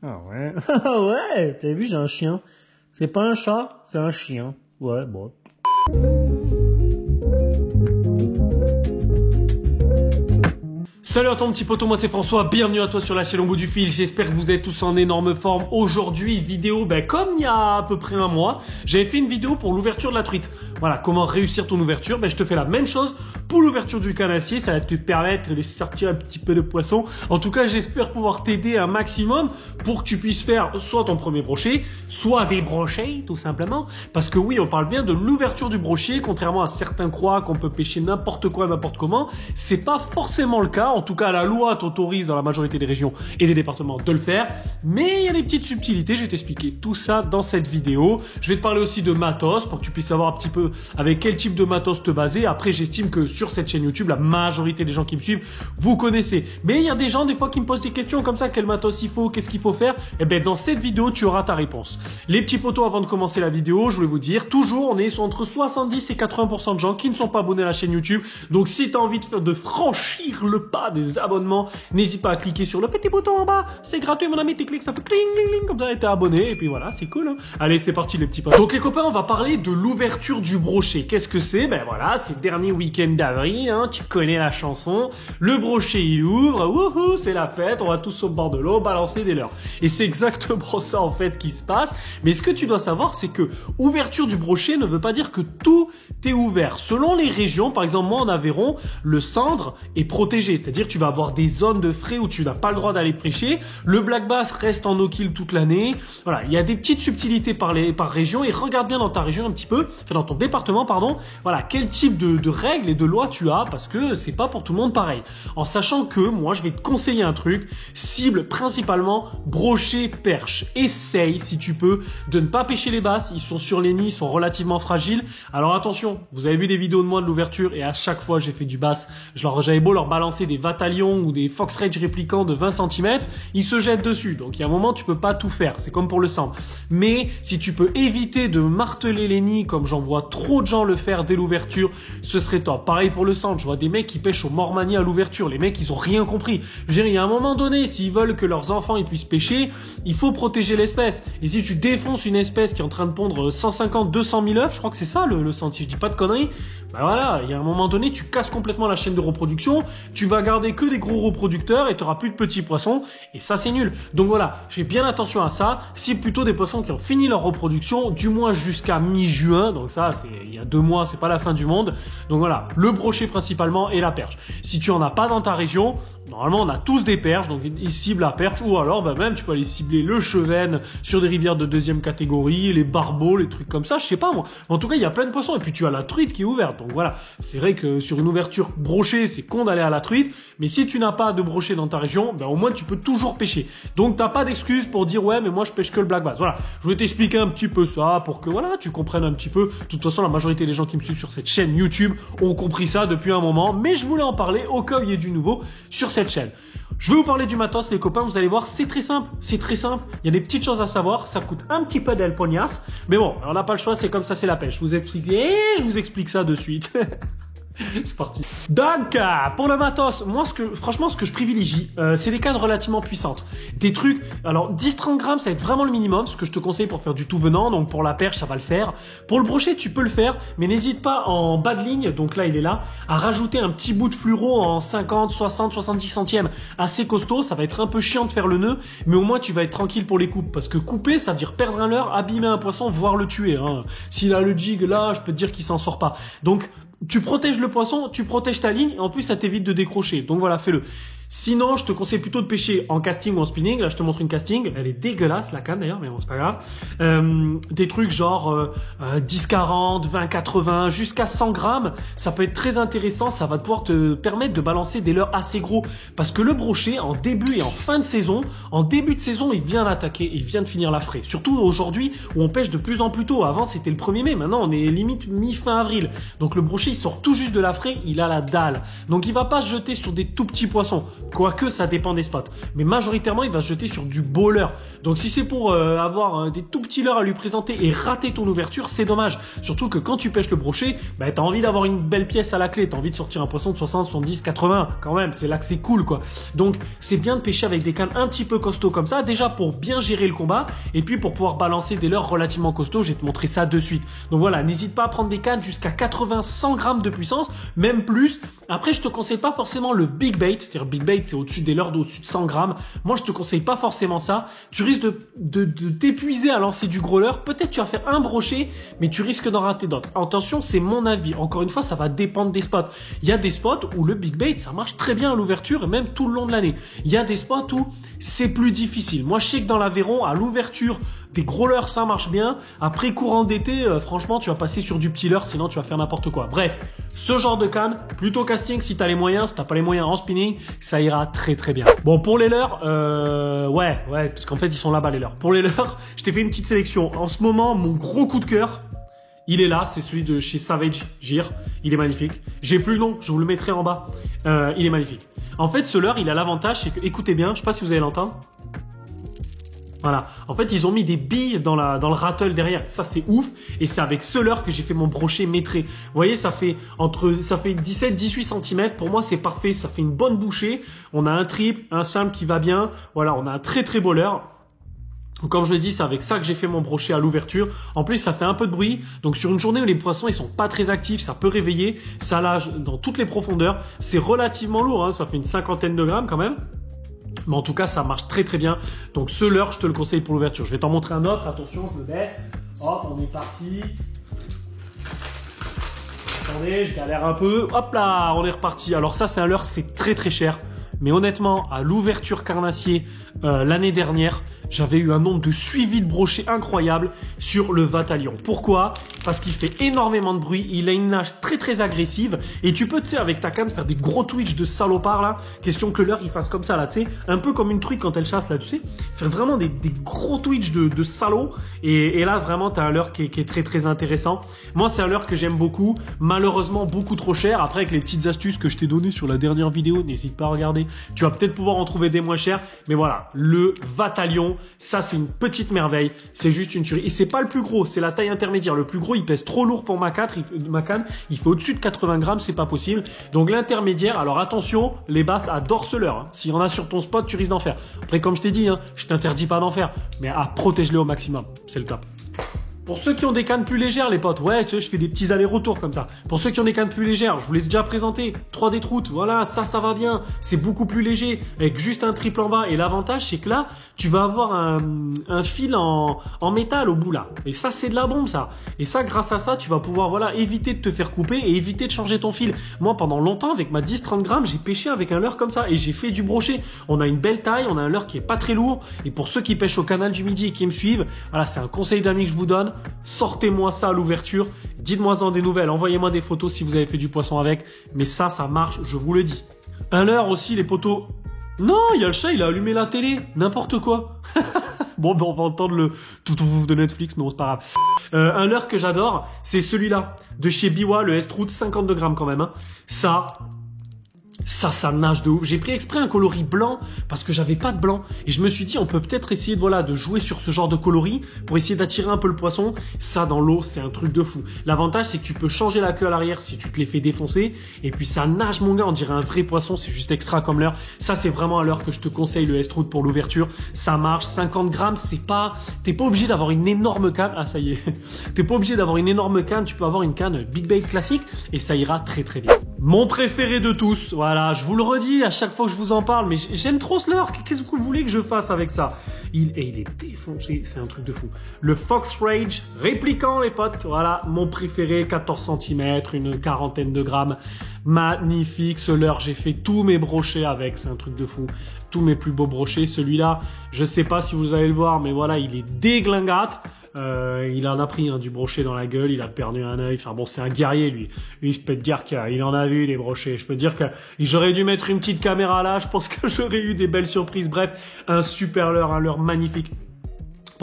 Ah ouais. Ah ouais, t'as vu, j'ai un chien. C'est pas un chat, c'est un chien. Ouais, bon. Salut à ton petit poteau, moi c'est François, bienvenue à toi sur la chaîne au bout du fil, j'espère que vous êtes tous en énorme forme. Aujourd'hui, vidéo, comme il y a à peu près un mois, j'avais fait une vidéo pour l'ouverture de la truite. Voilà, comment réussir ton ouverture, je te fais la même chose pour l'ouverture du canassier, ça va te permettre de sortir un petit peu de poisson. En tout cas, j'espère pouvoir t'aider un maximum pour que tu puisses faire soit ton premier brochet, soit des brochets, tout simplement. Parce que oui, on parle bien de l'ouverture du brochet, contrairement à certains croient qu'on peut pêcher n'importe quoi, n'importe comment. C'est pas forcément le cas. En tout cas, la loi t'autorise dans la majorité des régions et des départements de le faire. Mais il y a des petites subtilités. Je vais t'expliquer tout ça dans cette vidéo. Je vais te parler aussi de matos pour que tu puisses savoir un petit peu avec quel type de matos te baser. Après, j'estime que sur cette chaîne YouTube, la majorité des gens qui me suivent, vous connaissez. Mais il y a des gens, des fois, qui me posent des questions comme ça. Quel matos il faut? Qu'est-ce qu'il faut faire? Eh bien, dans cette vidéo, tu auras ta réponse. Les petits potos, avant de commencer la vidéo, je voulais vous dire, toujours, on est entre 70 et 80% de gens qui ne sont pas abonnés à la chaîne YouTube. Donc, si tu as envie de franchir le pas des abonnements, n'hésite pas à cliquer sur le petit bouton en bas. C'est gratuit, mon ami. Tu cliques, ça fait cling, cling, cling, comme ça, et t'es abonné. Et puis voilà, c'est cool. Hein. Allez, c'est parti, les petits potos. Donc, les copains, on va parler de l'ouverture du brochet. Qu'est-ce que c'est? Ben voilà, c'est le dernier week-end d'avril. Hein, tu connais la chanson. Le brochet, il ouvre. Wouhou, c'est la fête. On va tous au bord de l'eau balancer des leurres. Et c'est exactement ça, en fait, qui se passe. Mais ce que tu dois savoir, c'est que ouverture du brochet ne veut pas dire que tout est ouvert. Selon les régions, par exemple, moi, en Aveyron, le cendre est protégé. C'est-à-dire que tu vas avoir des zones de frais où tu n'as pas le droit d'aller pêcher. Le black bass reste en no-kill toute l'année. Voilà, il y a des petites subtilités par région et regarde bien dans ta région un petit peu, enfin dans ton département, pardon, voilà, quel type de règles et de lois tu as parce que c'est pas pour tout le monde pareil. En sachant que moi, je vais te conseiller un truc, cible principalement brochet, perche. Essaye, si tu peux, de ne pas pêcher les basses. Ils sont sur les nids, ils sont relativement fragiles. Alors attention, vous avez vu des vidéos de moi de l'ouverture et à chaque fois j'ai fait du bass. J'avais beau leur balancer des Vatalions ou des Fox Rage réplicants de 20 cm, ils se jettent dessus. Donc il y a un moment, tu peux pas tout faire. C'est comme pour le cendre. Mais si tu peux éviter de marteler les nids comme j'en vois trop de gens le faire dès l'ouverture, ce serait top. Pareil pour le cendre. Je vois des mecs qui pêchent au Mormanie à l'ouverture. Les mecs, ils ont rien compris. Je veux dire, il y a un moment donné, s'ils veulent que leurs enfants ils puissent pêcher, il faut protéger l'espèce. Et si tu défonces une espèce qui est en train de pondre 150, 200 000 œufs, je crois que c'est ça le cendre, si je dis pas de conneries, ben voilà, il y a un moment donné, tu casses complètement la chaîne de reproduction, tu vas garder que des gros reproducteurs et tu auras plus de petits poissons, et ça c'est nul. Donc voilà, fais bien attention à ça, cible plutôt des poissons qui ont fini leur reproduction, du moins jusqu'à mi-juin, donc ça c'est il y a 2 mois, c'est pas la fin du monde. Donc voilà, le brochet principalement et la perche. Si tu en as pas dans ta région, normalement on a tous des perches, donc ils ciblent la perche, ou alors même tu peux aller cibler le chevenne sur des rivières de 2e catégorie, les barbeaux, les trucs comme ça, je sais pas moi. En tout cas, il y a plein de poissons, et puis tu as la truite qui est ouverte. Donc voilà, c'est vrai que sur une ouverture brochet, c'est con d'aller à la truite, mais si tu n'as pas de brochet dans ta région, au moins tu peux toujours pêcher. Donc t'as pas d'excuse pour dire ouais mais moi je pêche que le black bass. Voilà, je vais t'expliquer un petit peu ça pour que voilà tu comprennes un petit peu. De toute façon, la majorité des gens qui me suivent sur cette chaîne YouTube ont compris ça depuis un moment, mais je voulais en parler au cas où il y ait du nouveau sur cette chaîne. Je vais vous parler du matos, les copains, vous allez voir, c'est très simple, c'est très simple. Il y a des petites choses à savoir, ça coûte un petit peu d'el pognasse, mais bon, on n'a pas le choix, c'est comme ça, c'est la pêche. Je vous explique ça de suite. C'est parti. Donc, pour le matos, moi, franchement, ce que je privilégie, c'est des cannes relativement puissantes. Des trucs, alors, 10-30 grammes, ça va être vraiment le minimum, ce que je te conseille pour faire du tout venant. Donc, pour la perche, ça va le faire. Pour le brochet, tu peux le faire, mais n'hésite pas en bas de ligne, donc là, il est là, à rajouter un petit bout de fluoro en 50, 60, 70 centièmes. Assez costaud, ça va être un peu chiant de faire le nœud, mais au moins, tu vas être tranquille pour les coupes. Parce que couper, ça veut dire perdre un leurre, abîmer un poisson, voire le tuer. Hein. S'il a le jig, là, je peux te dire qu'il s'en sort pas. Donc, tu protèges le poisson, tu protèges ta ligne et en plus ça t'évite de décrocher. Donc voilà, fais-le. Sinon, je te conseille plutôt de pêcher en casting ou en spinning. Là, je te montre une casting. Elle est dégueulasse, la canne d'ailleurs, mais bon, c'est pas grave. Des trucs genre 10-40, 20-80, jusqu'à 100 grammes. Ça peut être très intéressant. Ça va pouvoir te permettre de balancer des leurres assez gros. Parce que le brochet, en début et en fin de saison, il vient d'attaquer, il vient de finir la fraie. Surtout aujourd'hui où on pêche de plus en plus tôt. Avant, c'était le 1er mai. Maintenant, on est limite mi-fin avril. Donc le brochet, il sort tout juste de la fraie. Il a la dalle. Donc il va pas se jeter sur des tout petits poissons. Quoique, ça dépend des spots. Mais majoritairement, il va se jeter sur du beau leurre. Donc, si c'est pour avoir des tout petits leurres à lui présenter et rater ton ouverture, c'est dommage. Surtout que quand tu pêches le brochet, bah, tu as envie d'avoir une belle pièce à la clé. Tu as envie de sortir un poisson de 60, 70, 80 quand même. C'est là que c'est cool, quoi. Donc, c'est bien de pêcher avec des cannes un petit peu costauds comme ça. Déjà, pour bien gérer le combat. Et puis, pour pouvoir balancer des leurres relativement costauds. Je vais te montrer ça de suite. Donc, voilà. N'hésite pas à prendre des cannes jusqu'à 80, 100 grammes de puissance. Même plus. Après, je te conseille pas forcément le big bait. C'est-à-dire, big bait, c'est au-dessus des leurres d'au-dessus de 100 grammes. Moi, je te conseille pas forcément ça. Tu risques de t'épuiser à lancer du gros leurre. Peut-être tu vas faire un brochet, mais tu risques d'en rater d'autres. Attention, c'est mon avis. Encore une fois, ça va dépendre des spots. Il y a des spots où le big bait, ça marche très bien à l'ouverture et même tout le long de l'année. Il y a des spots où c'est plus difficile. Moi, je sais que dans l'Aveyron, à l'ouverture, des gros leurres, ça marche bien. Après, courant d'été, franchement, tu vas passer sur du petit leurre, sinon tu vas faire n'importe quoi. Bref, ce genre de canne, plutôt casting si tu as les moyens. Si tu n'as pas les moyens en spinning, ça ira très très bien. Bon, pour les leurres, ouais, parce qu'en fait, ils sont là-bas les leurres. Pour les leurres, je t'ai fait une petite sélection. En ce moment, mon gros coup de cœur, il est là, c'est celui de chez Savage Gear. Il est magnifique. J'ai plus le nom, je vous le mettrai en bas. Il est magnifique. En fait, ce leurre, il a l'avantage, c'est que, écoutez bien, je sais pas si vous allez l'entendre. Voilà. En fait, ils ont mis des billes dans le rattle derrière. Ça, c'est ouf. Et c'est avec ce leurre que j'ai fait mon brochet maîtré. Vous voyez, ça fait 17, 18 cm. Pour moi, c'est parfait. Ça fait une bonne bouchée. On a un triple, un simple qui va bien. Voilà, on a un très très beau leurre. Donc, comme je le dis, c'est avec ça que j'ai fait mon brochet à l'ouverture. En plus, ça fait un peu de bruit. Donc, sur une journée où les poissons, ils sont pas très actifs, ça peut réveiller. Ça nage dans toutes les profondeurs. C'est relativement lourd, hein. Ça fait une 50aine de grammes quand même. Mais en tout cas, ça marche très très bien. Donc ce leurre, je te le conseille pour l'ouverture. Je vais t'en montrer un autre. Attention, je me baisse. Hop, on est parti. Attendez, je galère un peu. Hop là, on est reparti. Alors ça, c'est un leurre, c'est très très cher. Mais honnêtement, à l'ouverture carnassier l'année dernière, j'avais eu un nombre de suivis de brochets incroyable sur le Vatalion. Pourquoi? Parce qu'il fait énormément de bruit, il a une nage très très agressive et tu peux, tu sais, avec ta canne faire des gros twitch de salopard là. Question que le leurre il fasse comme ça là, tu sais, un peu comme une truite quand elle chasse là, tu sais, faire vraiment des gros twitch de salaud. Et là vraiment tu as un leurre qui est très très intéressant. Moi c'est un leurre que j'aime beaucoup, malheureusement beaucoup trop cher. Après avec les petites astuces que je t'ai données sur la dernière vidéo, n'hésite pas à regarder. Tu vas peut-être pouvoir en trouver des moins chers, mais voilà, le Vatalion, ça c'est une petite merveille, c'est juste une tuerie. Et c'est pas le plus gros, c'est la taille intermédiaire. Le plus gros il pèse trop lourd pour ma canne, il fait au-dessus de 80 grammes, c'est pas possible. Donc l'intermédiaire, alors attention, les basses adorent ce leurre. Hein. S'il y en a sur ton spot, tu risques d'en faire. Après comme je t'ai dit, hein, je t'interdis pas d'en faire, mais protège-les au maximum, c'est le top. Pour ceux qui ont des cannes plus légères, les potes, ouais, tu sais, je fais des petits allers-retours comme ça. Pour ceux qui ont des cannes plus légères, je vous les ai déjà présenté. 3D Trout, voilà, ça va bien. C'est beaucoup plus léger, avec juste un triple en bas. Et l'avantage, c'est que là, tu vas avoir un fil en métal au bout là. Et ça, c'est de la bombe, ça. Et ça, grâce à ça, tu vas pouvoir, voilà, éviter de te faire couper et éviter de changer ton fil. Moi, pendant longtemps, avec ma 10-30 grammes, j'ai pêché avec un leurre comme ça et j'ai fait du brochet. On a une belle taille, on a un leurre qui est pas très lourd. Et pour ceux qui pêchent au canal du Midi et qui me suivent, voilà, c'est un conseil d'amis que je vous donne. Sortez-moi ça à l'ouverture, dites-moi-en des nouvelles, envoyez-moi des photos si vous avez fait du poisson avec, mais ça marche, je vous le dis. Un leurre aussi, les potos. Non, il y a le chat, il a allumé la télé, n'importe quoi. Bon, ben on va entendre le tout de Netflix, mais bon, c'est pas grave. Un leurre que j'adore, c'est celui-là, de chez Biwa, le S-Trout, 52 grammes quand même. Hein. Ça nage de ouf. J'ai pris exprès un coloris blanc parce que j'avais pas de blanc. Et je me suis dit, on peut peut-être essayer de jouer sur ce genre de coloris pour essayer d'attirer un peu le poisson. Ça, dans l'eau, c'est un truc de fou. L'avantage, c'est que tu peux changer la queue à l'arrière si tu te les fais défoncer. Et puis, ça nage, mon gars. On dirait un vrai poisson. C'est juste extra comme leurre. Ça, c'est vraiment un leurre que je te conseille, le S-Trout pour l'ouverture. Ça marche. 50 grammes, t'es pas obligé d'avoir une énorme canne. Ah, ça y est. T'es pas obligé d'avoir une énorme canne. Tu peux avoir une canne Big Bait classique et ça ira très, très bien. Mon préféré de tous, voilà, je vous le redis à chaque fois que je vous en parle, mais j'aime trop ce leurre. Qu'est-ce que vous voulez que je fasse avec ça? Il est défoncé, c'est un truc de fou. Le Fox Rage répliquant, les potes, voilà, mon préféré, 14 cm, une 40aine de grammes. Magnifique ce leurre, j'ai fait tous mes brochets avec, c'est un truc de fou. Tous mes plus beaux brochets, celui-là, je sais pas si vous allez le voir, mais voilà, il est déglinguate. Il en a pris du brochet dans la gueule, il a perdu un œil. Enfin bon, c'est un guerrier lui. Lui, je peux te dire qu'il en a vu des brochets. Je peux te dire que j'aurais dû mettre une petite caméra là. Je pense que j'aurais eu des belles surprises. Bref, un super leurre, un leurre magnifique.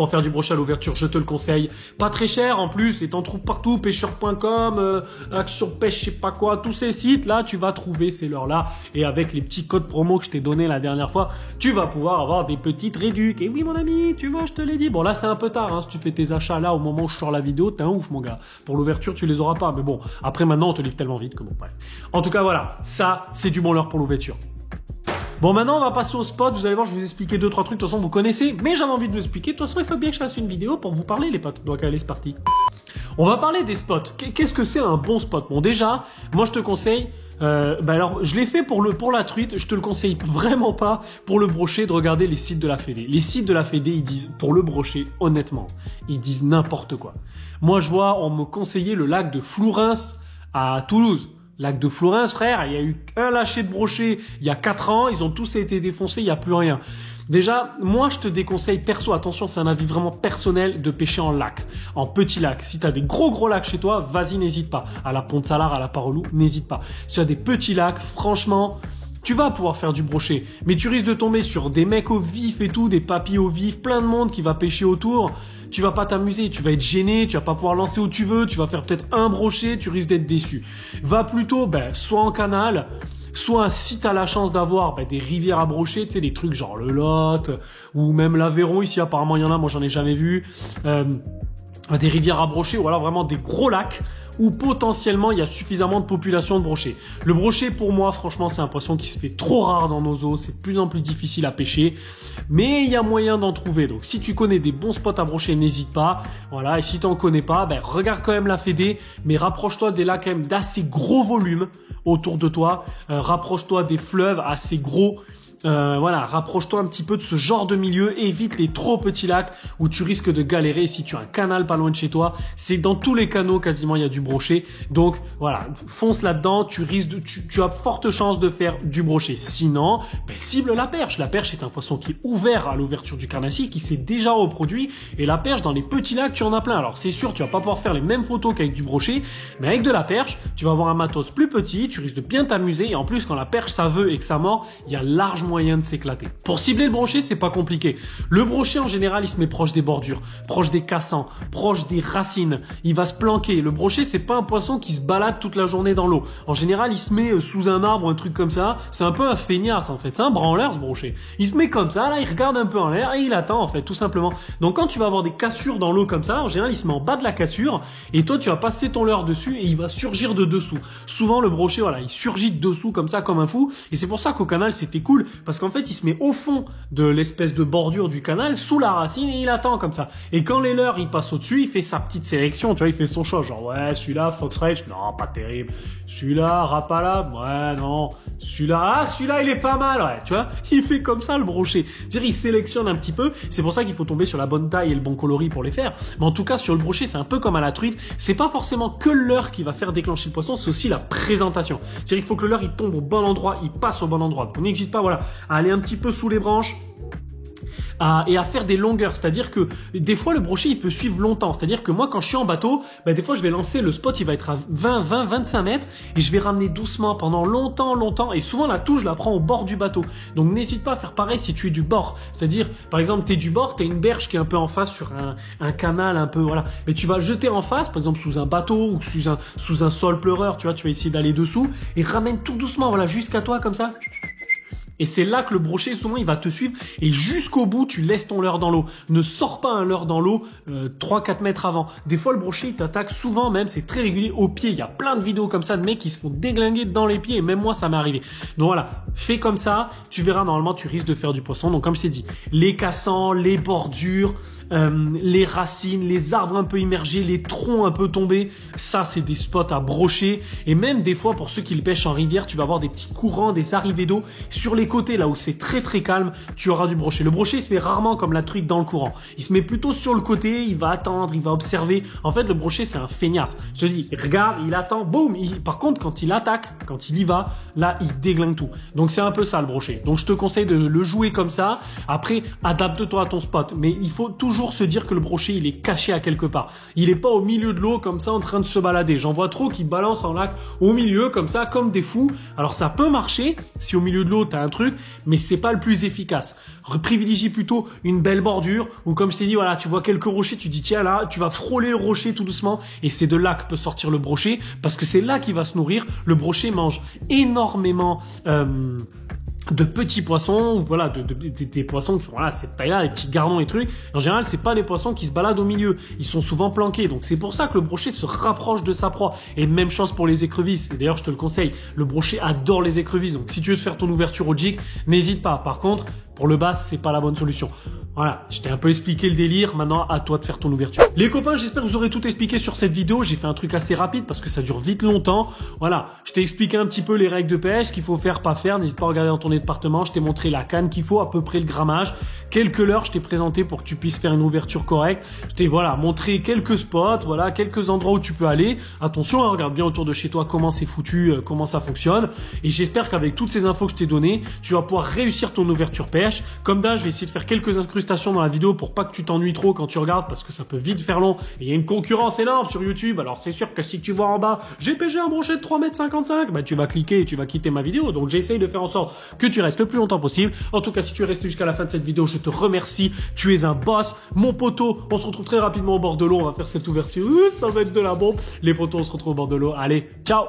Pour faire du brochet à l'ouverture, je te le conseille. Pas très cher en plus, et t'en trouves partout, pêcheur.com, Action Pêche, je sais pas quoi, tous ces sites là, tu vas trouver ces leurres-là. Et avec les petits codes promo que je t'ai donné la dernière fois, tu vas pouvoir avoir des petites réducs. Et oui mon ami, tu vois, je te l'ai dit. Bon là c'est un peu tard, hein, si tu fais tes achats là au moment où je sors la vidéo, t'es un ouf mon gars. Pour l'ouverture, tu les auras pas. Mais bon, après maintenant on te livre tellement vite que bon, bref. En tout cas voilà, ça c'est du bon leurre pour l'ouverture. Bon, maintenant, on va passer au spot. Vous allez voir, je vais vous expliquer 2-3 trucs. De toute façon, vous connaissez, mais j'avais envie de vous expliquer. De toute façon, il faut bien que je fasse une vidéo pour vous parler, les potes. Donc, allez, c'est parti. On va parler des spots. Qu'est-ce que c'est un bon spot? Bon, déjà, moi, je te conseille... alors, je l'ai fait pour la truite. Je te le conseille vraiment pas pour le brochet de regarder les sites de la Fédé. Les sites de la Fédé, ils disent, pour le brochet, honnêtement, ils disent n'importe quoi. Moi, je vois, on me conseillait le lac de Flourens à Toulouse. Lac de Flourens, frère, il y a eu un lâcher de brochet il y a 4 ans, ils ont tous été défoncés, il n'y a plus rien. Déjà, moi je te déconseille, perso, attention, c'est un avis vraiment personnel, de pêcher en lac, en petit lac. Si tu as des gros lacs chez toi, vas-y, n'hésite pas. À la Pont-de-Salard, à la Parolou, n'hésite pas. Si tu as des petits lacs, franchement... Tu vas pouvoir faire du brochet, mais tu risques de tomber sur des mecs au vif et tout, des papis au vif, plein de monde qui va pêcher autour. Tu vas pas t'amuser, tu vas être gêné, tu vas pas pouvoir lancer où tu veux, tu vas faire peut-être un brochet, tu risques d'être déçu. Va plutôt, soit en canal, soit si tu as la chance d'avoir des rivières à brocher, tu sais, des trucs genre le Lot, ou même l'Aveyron, ici apparemment il y en a, moi j'en ai jamais vu, des rivières à brocher, ou alors vraiment des gros lacs, où potentiellement il y a suffisamment de population de brochets. Le brochet, pour moi, franchement, c'est un poisson qui se fait trop rare dans nos eaux, c'est de plus en plus difficile à pêcher, mais il y a moyen d'en trouver. Donc si tu connais des bons spots à brocher, n'hésite pas. Voilà, et si tu n'en connais pas, regarde quand même la Fédé, mais rapproche-toi des lacs quand même d'assez gros volume autour de toi, rapproche-toi des fleuves assez gros. Voilà, rapproche-toi un petit peu de ce genre de milieu, évite les trop petits lacs où tu risques de galérer. Si tu as un canal pas loin de chez toi, c'est dans tous les canaux quasiment il y a du brochet. Donc voilà, fonce là-dedans, tu as forte chance de faire du brochet. Sinon, cible la perche. La perche est un poisson qui est ouvert à l'ouverture du carnassier, qui s'est déjà reproduit, et la perche dans les petits lacs, tu en as plein. Alors c'est sûr, tu vas pas pouvoir faire les mêmes photos qu'avec du brochet, mais avec de la perche, tu vas avoir un matos plus petit, tu risques de bien t'amuser, et en plus quand la perche ça veut et que ça mord, il y a largement moyen de s'éclater. Pour cibler le brochet, c'est pas compliqué. Le brochet, en général, il se met proche des bordures, proche des cassants, proche des racines. Il va se planquer. Le brochet, c'est pas un poisson qui se balade toute la journée dans l'eau. En général, il se met sous un arbre, un truc comme ça. C'est un peu un feignasse, en fait. C'est un branleur, ce brochet. Il se met comme ça, là, il regarde un peu en l'air et il attend, en fait, tout simplement. Donc, quand tu vas avoir des cassures dans l'eau comme ça, en général, il se met en bas de la cassure et toi, tu vas passer ton leurre dessus et il va surgir de dessous. Souvent, le brochet, voilà, il surgit de dessous comme ça, comme un fou. Et c'est pour ça qu'au canal, c'était cool parce qu'en fait, il se met au fond de l'espèce de bordure du canal, sous la racine, et il attend comme ça. Et quand les leurres, il passe au-dessus, il fait sa petite sélection, tu vois, il fait son choix, genre, ouais, celui-là, Fox Rage, non, pas terrible. Celui-là, Rapala, ouais, non. Celui-là, il est pas mal, ouais, tu vois. Il fait comme ça, le brochet. C'est-à-dire, il sélectionne un petit peu. C'est pour ça qu'il faut tomber sur la bonne taille et le bon coloris pour les faire. Mais en tout cas, sur le brochet, c'est un peu comme à la truite. C'est pas forcément que le leurre qui va faire déclencher le poisson, c'est aussi la présentation. C'est-à-dire, il faut que le leurre, il tombe au bon endroit, il passe au bon endroit. Donc, n'hésite pas, voilà, à aller un petit peu sous les branches. Et à faire des longueurs, c'est-à-dire que des fois le brochet il peut suivre longtemps, c'est-à-dire que moi quand je suis en bateau, des fois je vais lancer, le spot il va être à 25 mètres et je vais ramener doucement pendant longtemps et souvent la touche je la prends au bord du bateau. Donc n'hésite pas à faire pareil si tu es du bord, c'est-à-dire par exemple tu es du bord, tu as une berge qui est un peu en face sur un canal un peu, voilà, mais tu vas jeter en face par exemple sous un bateau ou sous un sol pleureur, tu vois, tu vas essayer d'aller dessous et ramène tout doucement, voilà, jusqu'à toi comme ça. Et c'est là que le brochet, souvent, il va te suivre. Et jusqu'au bout, tu laisses ton leurre dans l'eau. Ne sors pas un leurre dans l'eau 3-4 mètres avant. Des fois, le brochet, il t'attaque souvent, même, c'est très régulier, au pied. Il y a plein de vidéos comme ça de mecs qui se font déglinguer dans les pieds. Et même moi, ça m'est arrivé. Donc voilà, fais comme ça. Tu verras, normalement, tu risques de faire du poisson. Donc comme je t'ai dit, les cassants, les bordures, les racines, les arbres un peu immergés, les troncs un peu tombés, ça c'est des spots à brocher. Et même des fois pour ceux qui le pêchent en rivière, tu vas avoir des petits courants, des arrivées d'eau sur les côtés là où c'est très calme, tu auras du brochet. Le brochet il se fait rarement comme la truite dans le courant, il se met plutôt sur le côté, il va attendre, il va observer. En fait le brochet c'est un feignasse, je te dis, regarde, il attend, boum, par contre quand il attaque, quand il y va, là il déglingue tout. Donc c'est un peu ça le brochet. Donc je te conseille de le jouer comme ça. Après adapte-toi à ton spot, mais il faut toujours se dire que le brochet il est caché à quelque part. Il est pas au milieu de l'eau comme ça en train de se balader. J'en vois trop qui balancent en lac au milieu comme ça, comme des fous. Alors ça peut marcher si au milieu de l'eau tu as truc, mais c'est pas le plus efficace. Privilégie plutôt une belle bordure ou comme je t'ai dit, voilà, tu vois quelques rochers, tu dis tiens là, tu vas frôler le rocher tout doucement et c'est de là que peut sortir le brochet parce que c'est là qu'il va se nourrir. Le brochet mange énormément de petits poissons, voilà, des poissons qui font voilà, cette taille-là, les petits gardons et trucs. En général, c'est pas des poissons qui se baladent au milieu. Ils sont souvent planqués. Donc c'est pour ça que le brochet se rapproche de sa proie. Et même chose pour les écrevisses. Et d'ailleurs, je te le conseille. Le brochet adore les écrevisses. Donc si tu veux faire ton ouverture au jig, n'hésite pas. Par contre, pour le bass, c'est pas la bonne solution. Voilà, je t'ai un peu expliqué le délire. Maintenant, à toi de faire ton ouverture. Les copains, j'espère que vous aurez tout expliqué sur cette vidéo. J'ai fait un truc assez rapide parce que ça dure vite longtemps. Voilà, je t'ai expliqué un petit peu les règles de pêche, ce qu'il faut faire, pas faire. N'hésite pas à regarder dans ton département. Je t'ai montré la canne qu'il faut, à peu près le grammage. Quelques leurres, je t'ai présenté pour que tu puisses faire une ouverture correcte. Je t'ai voilà montré quelques spots, voilà quelques endroits où tu peux aller. Attention, hein, regarde bien autour de chez toi comment c'est foutu, comment ça fonctionne. Et j'espère qu'avec toutes ces infos que je t'ai données, tu vas pouvoir réussir ton ouverture pêche. Comme d'hab, je vais essayer de faire quelques incrustations dans la vidéo pour pas que tu t'ennuies trop quand tu regardes parce que ça peut vite faire long. Et il y a une concurrence énorme sur YouTube. Alors c'est sûr que si tu vois en bas, j'ai pêché un brochet de 3,55 m, bah tu vas cliquer et tu vas quitter ma vidéo. Donc j'essaye de faire en sorte que tu restes le plus longtemps possible. En tout cas, si tu es resté jusqu'à la fin de cette vidéo, je te remercie. Tu es un boss. Mon poteau, on se retrouve très rapidement au bord de l'eau. On va faire cette ouverture. Ça va être de la bombe. Les potos, on se retrouve au bord de l'eau. Allez, ciao!